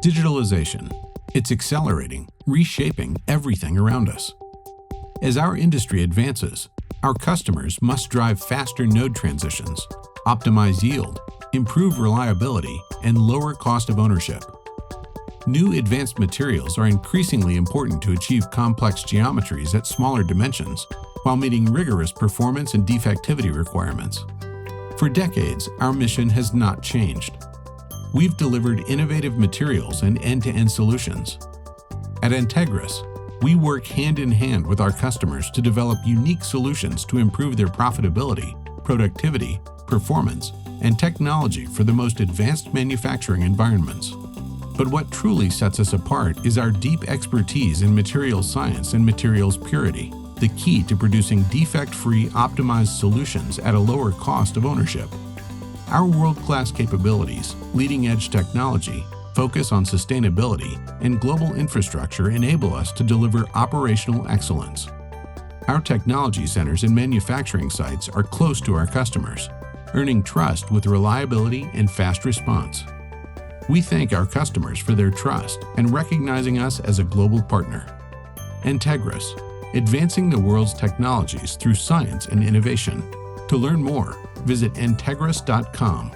Digitalization. It's accelerating, reshaping everything around us. As our industry advances, our customers must drive faster node transitions, optimize yield, improve reliability, and lower cost of ownership. New advanced materials are increasingly important to achieve complex geometries at smaller dimensions while meeting rigorous performance and defectivity requirements. For decades, our mission has not changed. We've delivered innovative materials and end-to-end solutions. At Entegris, we work hand in hand with our customers to develop unique solutions to improve their profitability, productivity, performance, and technology for the most advanced manufacturing environments. But what truly sets us apart is our deep expertise in materials science and materials purity, the key to producing defect-free, optimized solutions at a lower cost of ownership. Our world-class capabilities, leading-edge technology, focus on sustainability, and global infrastructure enable us to deliver operational excellence. Our technology centers and manufacturing sites are close to our customers, earning trust with reliability and fast response. We thank our customers for their trust and recognizing us as a global partner. Entegris, advancing the world's technologies through science and innovation. To learn more, visit entegris.com.